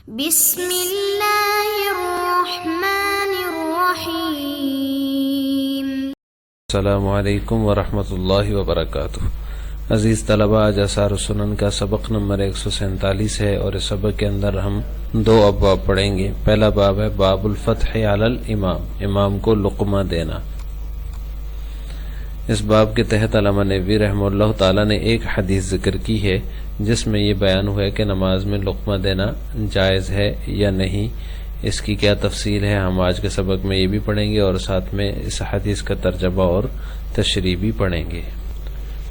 بسم اللہ الرحمن الرحیم۔ السلام علیکم ورحمۃ اللہ وبرکاتہ۔ عزیز طلباء، آج آثار السنن کا سبق نمبر 147 ہے اور اس سبق کے اندر ہم دو ابواب پڑھیں گے۔ پہلا باب ہے باب الفتح علی الامام، امام کو لقمہ دینا۔ اس باب کے تحت علامہ نووی رحمہ اللہ تعالی نے ایک حدیث ذکر کی ہے جس میں یہ بیان ہوا ہے کہ نماز میں لقمہ دینا جائز ہے یا نہیں۔ اس کی کیا تفصیل ہے ہم آج کے سبق میں یہ بھی پڑھیں گے اور ساتھ میں اس حدیث کا ترجمہ اور تشریح بھی پڑھیں گے۔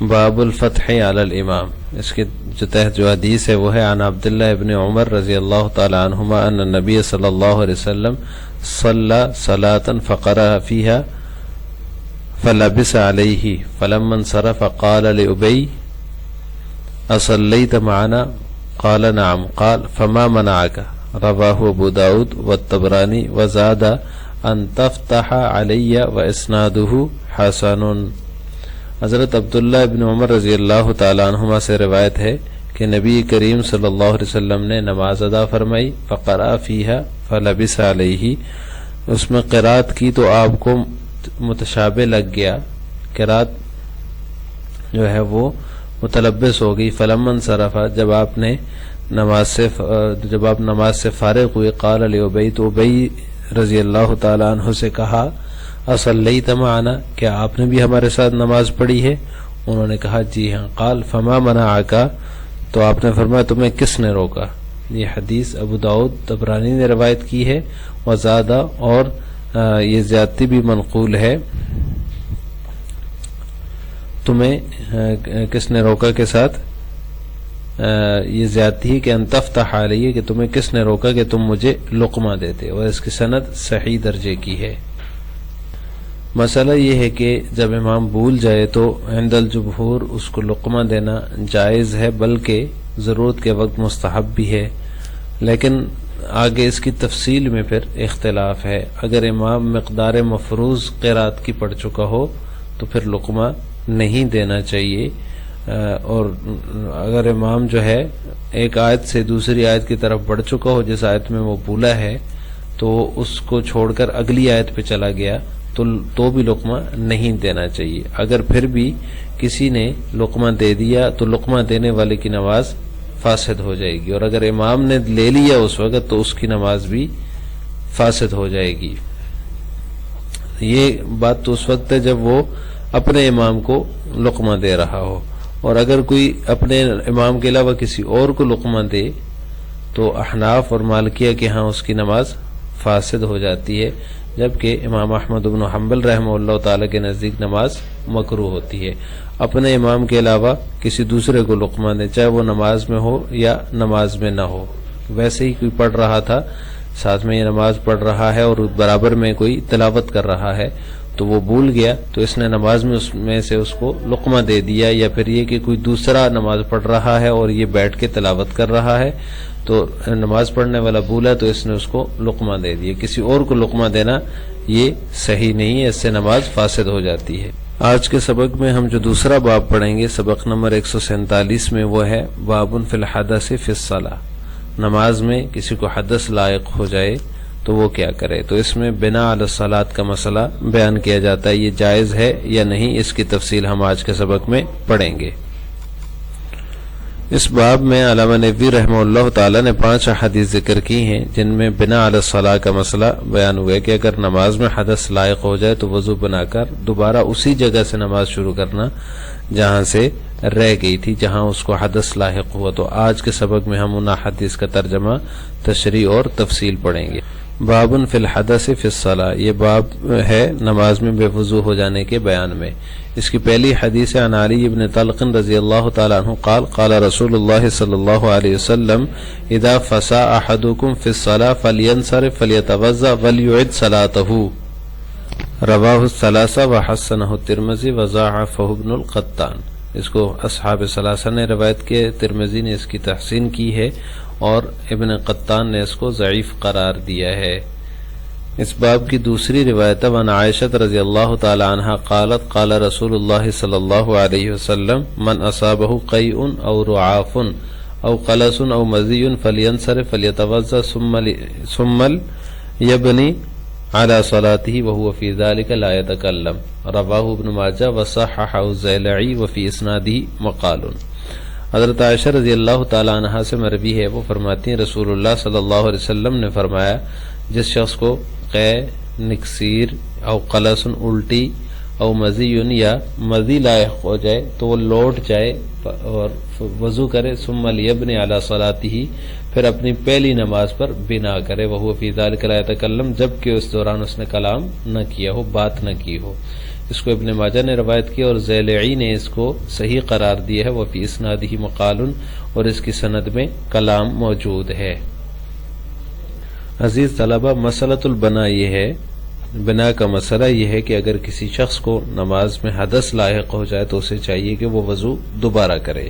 باب الفتح علی الامام، اس کے جو تحت جو حدیث ہے وہ ہے عن عبداللہ ابن عمر رضی اللہ تعالی عنہما ان النبی صلی اللہ علیہ وسلم صلی صلاة فقرأ فیہا فلبس علیہ فلما انصرف قال لأبی اصلیت معنا قال نعم قال فما منعک، رواہ ابو داود والطبرانی وزاد ان تفتح علی واسنادہ حسن۔ حضرت عبداللہ ابن عمر رضی اللہ تعالی عنہما سے روایت ہے کہ نبی کریم صلی اللہ علیہ وسلم نے نماز ادا فرمائی، فقرأ فیہا فلبس علیہ، اس میں قرات کی تو آپ کو متشابہ لگ گیا، قرات جو ہے وہ متلبس ہو گئی۔ فلما انصرف، جب آپ نماز سے فارغ ہوئے، قال لأبی، تو ابی رضی اللہ تعالی عنہ سے کہا اصلیت معنا، کیا آپ نے بھی ہمارے ساتھ نماز پڑھی ہے؟ انہوں نے کہا جی ہاں۔ قال فما منعک، تو آپ نے فرمایا تمہیں کس نے روکا؟ یہ حدیث ابو داؤد طبرانی نے روایت کی ہے، وزادہ، اور یہ زیادتی بھی منقول ہے، تمہیں کس نے روکا کے ساتھ یہ زیادتی ہے کہ ان تفتح علیہ، کہ تمہیں کس نے روکا کہ تم مجھے لقمہ دیتے، اور اس کی سند صحیح درجے کی ہے۔ مسئلہ یہ ہے کہ جب امام بھول جائے تو عند الجمہور اس کو لقمہ دینا جائز ہے، بلکہ ضرورت کے وقت مستحب بھی ہے، لیکن آگے اس کی تفصیل میں پھر اختلاف ہے۔ اگر امام مقدار مفروض قرات کی پڑھ چکا ہو تو پھر لقمہ نہیں دینا چاہیے، اور اگر امام جو ہے ایک آیت سے دوسری آیت کی طرف بڑھ چکا ہو، جس آیت میں وہ بھولا ہے، تو اس کو چھوڑ کر اگلی آیت پہ چلا گیا تو بھی لقمہ نہیں دینا چاہیے۔ اگر پھر بھی کسی نے لقمہ دے دیا تو لقمہ دینے والے کی نماز فاسد ہو جائے گی، اور اگر امام نے لے لیا اس وقت تو اس کی نماز بھی فاسد ہو جائے گی۔ یہ بات تو اس وقت ہے جب وہ اپنے امام کو لقمہ دے رہا ہو، اور اگر کوئی اپنے امام کے علاوہ کسی اور کو لقمہ دے تو احناف اور مالکیہ کے ہاں اس کی نماز فاسد ہو جاتی ہے، جبکہ امام احمد بن حنبل رحمہ اللہ تعالی کے نزدیک نماز مکروہ ہوتی ہے۔ اپنے امام کے علاوہ کسی دوسرے کو لقمہ دے، چاہے وہ نماز میں ہو یا نماز میں نہ ہو۔ ویسے ہی کوئی پڑھ رہا تھا، ساتھ میں یہ نماز پڑھ رہا ہے اور برابر میں کوئی تلاوت کر رہا ہے، تو وہ بھول گیا تو اس نے نماز میں سے اس کو لقمہ دے دیا، یا پھر یہ کہ کوئی دوسرا نماز پڑھ رہا ہے اور یہ بیٹھ کے تلاوت کر رہا ہے، تو نماز پڑھنے والا بھولا تو اس نے اس کو لقمہ دے دیا۔ کسی اور کو لقمہ دینا یہ صحیح نہیں ہے، اس سے نماز فاسد ہو جاتی ہے۔ آج کے سبق میں ہم جو دوسرا باب پڑھیں گے، سبق نمبر 147 میں، وہ ہے باب فی الحدث فی الصلاۃ، نماز میں کسی کو حدث لاحق ہو جائے تو وہ کیا کرے۔ تو اس میں بنا علی الصلاۃ کا مسئلہ بیان کیا جاتا ہے، یہ جائز ہے یا نہیں، اس کی تفصیل ہم آج کے سبق میں پڑھیں گے۔ اس باب میں علامہ نووی رحمہ اللہ تعالی نے 5 احادیث ذکر کی ہیں جن میں بنا علی الصلاۃ کا مسئلہ بیان ہوا ہے کہ اگر نماز میں حدث لاحق ہو جائے تو وضو بنا کر دوبارہ اسی جگہ سے نماز شروع کرنا جہاں سے رہ گئی تھی، جہاں اس کو حدث لاحق ہوا۔ تو آج کے سبق میں ہم ان احادیث کا ترجمہ، تشریح اور تفصیل پڑھیں گے۔ باب فی الحدث فی الصلاۃ، یہ باب ہے نماز میں بے وضو ہو جانے کے بیان میں۔ اس کی پہلی حدیث عن علی بن طلق رضی اللہ تعالی عنہ قال قال رسول اللہ صلی اللہ علیہ وسلم اذا فسا احدکم فی الصلاۃ فلینصرف فلیتوضأ ولیعد صلاته، رواہ الثلاثہ وحسنہ الترمذی وضاعفہ ابن القطان۔ اس کو اصحاب ثلاثہ نے روایت کی، ترمذی نے اس کی تحسین کی ہے اور ابن قطان نے اس کو ضعیف قرار دیا ہے۔ اس باب کی دوسری روایت عن عائشہ رضی اللہ تعالی عنہ قالت قال رسول اللہ صلی اللہ علیہ وسلم من اصابہ قیء او رعاف او قلس او مزی فلینصرف فلیتوضا ثم یبنی على صلاته وهو في ذلك لا يتكلم رواه ابن ماجہ وصححہ الزیلعی وفی اسنادہ مقال۔ حضرت عائشہ رضی اللہ تعالی عنہا سے مروی ہے، وہ فرماتی ہیں رسول اللہ صلی اللہ علیہ وسلم نے فرمایا جس شخص کو قے، نکسیر او قلس الٹی او مزی یا مزی لاحق ہو جائے تو وہ لوٹ جائے اور وضو کرے، ثم لیبنی علی صلاتہ پھر اپنی پہلی نماز پر بنا کرے، وہو فی ذلک لا یتکلم جبکہ اس دوران اس نے کلام نہ کیا ہو، بات نہ کی ہو۔ اس کو ابن ماجہ نے روایت کیا اور زیلعی نے اس کو صحیح قرار دیا ہے، وفی اسنادہ مقال، اور اس کی سند میں کلام موجود ہے۔ عزیز طلبہ، مسئلۃ البنا یہ ہے، بنا کا مسئلہ یہ ہے کہ اگر کسی شخص کو نماز میں حدث لاحق ہو جائے تو اسے چاہیے کہ وہ وضو دوبارہ کرے،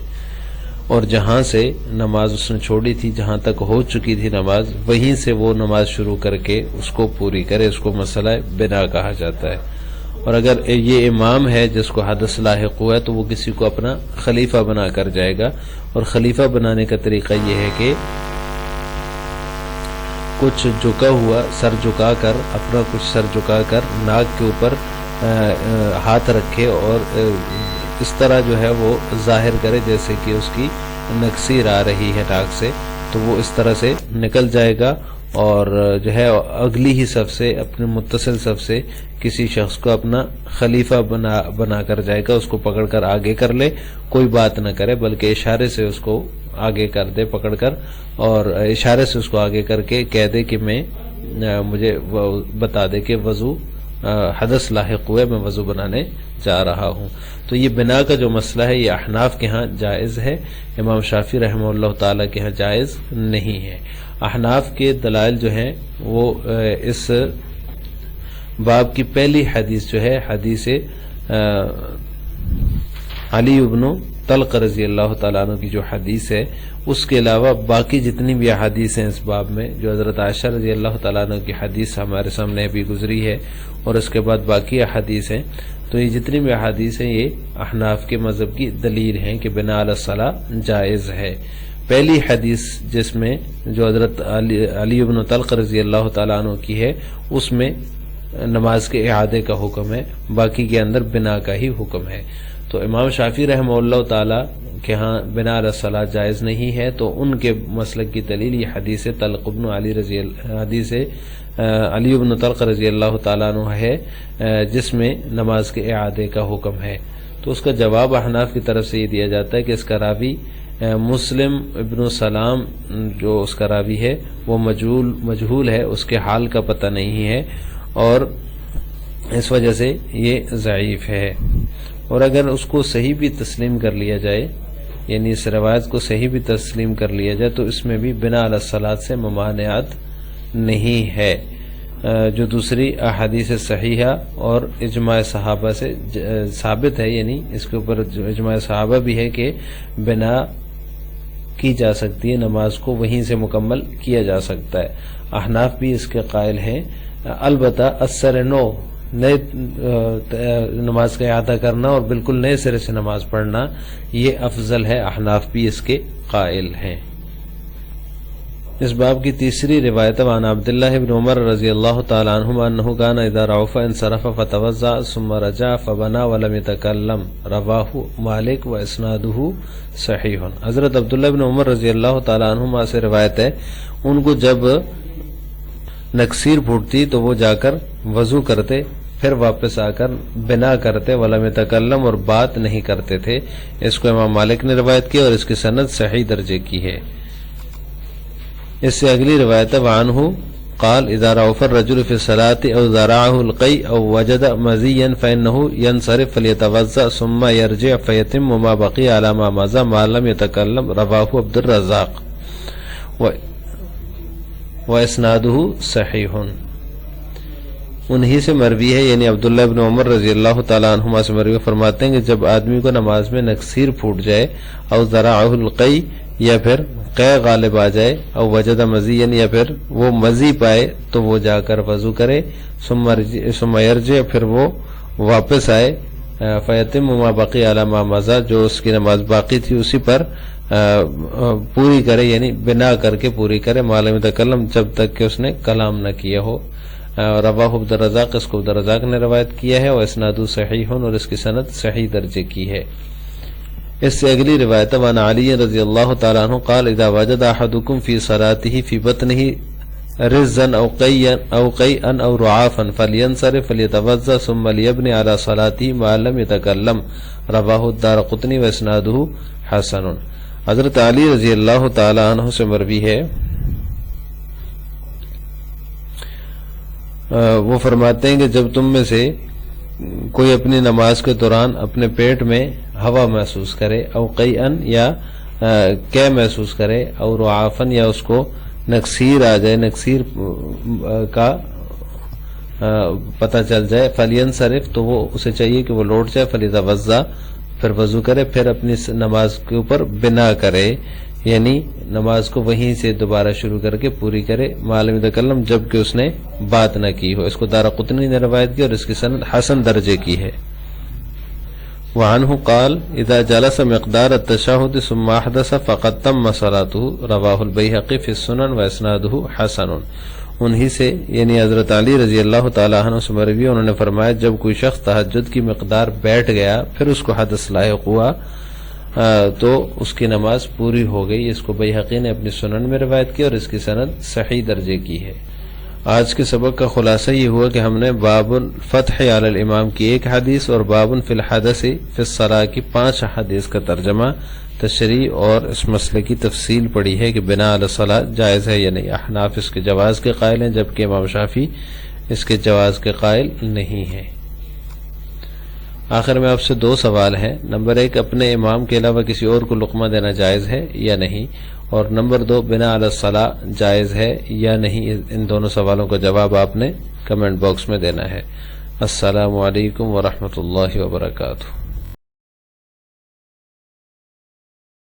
اور جہاں سے نماز اس نے چھوڑی تھی، جہاں تک ہو چکی تھی نماز، وہیں سے وہ نماز شروع کر کے اس کو پوری کرے، اس کو مسئلہ بنا کہا جاتا ہے۔ اور اگر یہ امام ہے جس کو حدث لاحق ہوا ہے تو وہ کسی کو اپنا خلیفہ بنا کر جائے گا، اور خلیفہ بنانے کا طریقہ یہ ہے کہ کچھ جھکا ہوا سر جھکا کر، اپنا کچھ سر جھکا کر ناک کے اوپر ہاتھ رکھے اور اس طرح جو ہے وہ ظاہر کرے جیسے کہ اس کی نکسیر آ رہی ہے ناک سے، تو وہ اس طرح سے نکل جائے گا، اور جو ہے اگلی ہی صف سے، اپنے متصل صف سے کسی شخص کو اپنا خلیفہ بنا کر جائے گا، اس کو پکڑ کر آگے کر لے، کوئی بات نہ کرے بلکہ اشارے سے اس کو آگے کر دے پکڑ کر، اور اشارے سے اس کو آگے کر کے کہہ دے کہ مجھے بتا دے کہ وضو حدث لاحق ہوئے، میں وضو بنانے جا رہا ہوں۔ تو یہ بنا کا جو مسئلہ ہے یہ احناف کے ہاں جائز ہے، امام شافعی رحمہ اللہ تعالیٰ کے ہاں جائز نہیں ہے۔ احناف کے دلائل جو ہیں وہ اس باب کی پہلی حدیث جو ہے، حدیث علی بن طلق رضی اللہ تعالیٰ عنہ کی جو حدیث ہے، اس کے علاوہ باقی جتنی بھی احادیث ہیں اس باب میں، جو حضرت عائشہ رضی اللہ تعالیٰ عنہ کی حدیث ہمارے سامنے ابھی گزری ہے، اور اس کے بعد باقی احادیث ہیں، تو یہ جتنی بھی احادیث ہیں یہ احناف کے مذہب کی دلیل ہیں کہ بنا علی الصلاۃ جائز ہے۔ پہلی حدیث جس میں جو حضرت علی بن طلق رضی اللہ تعالیٰ عنہ کی ہے، اس میں نماز کے اعادے کا حکم ہے، باقی کے اندر بنا کا ہی حکم ہے۔ تو امام شافعی رحمہ اللہ تعالیٰ کے ہاں بنا علی الصلاۃ جائز نہیں ہے، تو ان کے مسلک کی دلیل یہ حدیث طلق بن حدیث علی بن طلق رضی اللہ تعالیٰ عنہ ہے، جس میں نماز کے اعادے کا حکم ہے۔ تو اس کا جواب احناف کی طرف سے یہ دیا جاتا ہے کہ اس کا راوی مسلم ابن سلام جو اس کا راوی ہے وہ مجہول ہے، اس کے حال کا پتہ نہیں ہے، اور اس وجہ سے یہ ضعیف ہے۔ اور اگر اس کو صحیح بھی تسلیم کر لیا جائے، یعنی اس روایت کو صحیح بھی تسلیم کر لیا جائے، تو اس میں بھی بنا علی الصلاۃ سے ممانعت نہیں ہے۔ جو دوسری احادیث صحیحہ اور اجماع صحابہ سے ثابت ہے، یعنی اس کے اوپر اجماع صحابہ بھی ہے کہ بنا کی جا سکتی ہے، نماز کو وہیں سے مکمل کیا جا سکتا ہے۔ احناف بھی اس کے قائل ہیں، البتہ اثر نو، نئے نماز کا اعادہ کرنا اور بالکل نئے سرے سے نماز پڑھنا یہ افضل ہے، احناف بھی اس کے قائل ہیں۔ اس باب کی تیسری روایت عن عبداللہ بن عمر رضی اللہ تعالی عنہما انہ کان اذا رعف انصرف فتوضا ثم رجع فبنا ولم يتكلم رواہ مالک و اسنادہ صحیح۔ حضرت عبداللہ بن عمر رضی اللہ تعالی عنہما سے روایت ہے، ان کو جب نکسیر پھوٹتی تو وہ جا کر وضو کرتے، پھر واپس آ کر بنا کرتے، ولم يتكلم اور بات نہیں کرتے تھے۔ اس کو امام مالک نے روایت کی اور اس کی سند صحیح درجے کی ہے۔ اس سے اگلی روایت وعنہ قال اذا رعف الرجل في الصلاة او ذرعه القيء او وجد مزيا فانه ينصرف فليتوضا ثم يرجع فيتم ما بقي على ما مضى ما لم يتكلم رواه عبد الرزاق واسناده صحیح۔ انہی سے مروی ہے، یعنی عبداللہ بن عمر رضی اللہ تعالی عنہما سے مروی، فرماتے ہیں کہ جب آدمی کو نماز میں نکسیر پھوٹ جائے، او ذرعه القيء یا پھر قے غالب آ جائے، او وجد مزین یا پھر وہ مزی پائے، تو وہ جا کر وضو کرے، ثم یرجع پھر وہ واپس آئے، فیتم ما بقی علی ما مضی جو اس کی نماز باقی تھی اسی پر پوری کرے، یعنی بنا کر کے پوری کرے، ما لم یتکلم، جب تک کہ اس نے کلام نہ کیا ہو۔ رواہ عبدالرزاق، اس کو عبدالرزاق نے روایت کیا ہے، اور اسناد صحیح، اور اس کی سند صحیح درجے کی ہے۔ اس سے اگلی روایت وعن علی رضی اللہ تعالیٰ عنہ قال اذا وجد احدکم فی صلاته فی بطنه رزا او قیئا او رعافا فلینصرف فلیتوضا ثم لیبنی علی صلاته ما لم یتکلم، رواہ الدارقطنی واسنادہ حسن۔ حضرت علی رضی اللہ تعالیٰ عنہ سے مروی ہے، وہ فرماتے ہیں کہ جب تم میں سے کوئی اپنی نماز کے دوران اپنے پیٹ میں ہوا محسوس کرے، او قیئن یا قے محسوس کرے، او رعافن یا اس کو نکسیر آ جائے، نکسیر کا پتہ چل جائے، فلینصرف، تو وہ اسے چاہیے کہ وہ لوٹ جائے، فلیتوضا، پھر وضو کرے، پھر اپنی نماز کے اوپر بنا کرے، یعنی نماز کو وہیں سے دوبارہ شروع کر کے پوری کرے، ما لم یتکلم، جب کہ اس نے بات نہ کی ہو۔ اس کو دارقطنی نے روایت کی اور اس کی سند حسن درجے کی ہے۔ وعنہ قال اذا جلس مقدار التشہد ثم احدث فقد تم صلاته، رواہ البیہقی فی السنن واسنادہ حسن۔ انہی سے یعنی حضرت علی رضی اللہ تعالیٰ عنہ سے مروی، انہوں نے فرمایا جب کوئی شخص تہجد کی مقدار بیٹھ گیا پھر اس کو حدث لاحق ہوا تو اس کی نماز پوری ہو گئی۔ اس کو بیہقی نے اپنی سنن میں روایت کی اور اس کی سند صحیح درجے کی ہے۔ آج کے سبق کا خلاصہ یہ ہوا کہ ہم نے باب الفتح علی الامام کی ایک حدیث اور باب فی الحدث فی الصلاۃ کی 5 حدیث کا ترجمہ، تشریح اور اس مسئلے کی تفصیل پڑھی ہے کہ بنا علی الصلاۃ جائز ہے یا نہیں۔ احناف اس کے جواز کے قائل ہیں، جبکہ امام شافعی اس کے جواز کے قائل نہیں ہیں۔ آخر میں آپ سے 2 سوال ہیں۔ نمبر 1، اپنے امام کے علاوہ کسی اور کو لقمہ دینا جائز ہے یا نہیں، اور نمبر 2، بنا علی الصلاۃ جائز ہے یا نہیں۔ ان دونوں سوالوں کا جواب آپ نے کمنٹ باکس میں دینا ہے۔ السلام علیکم ورحمۃ اللہ وبرکاتہ۔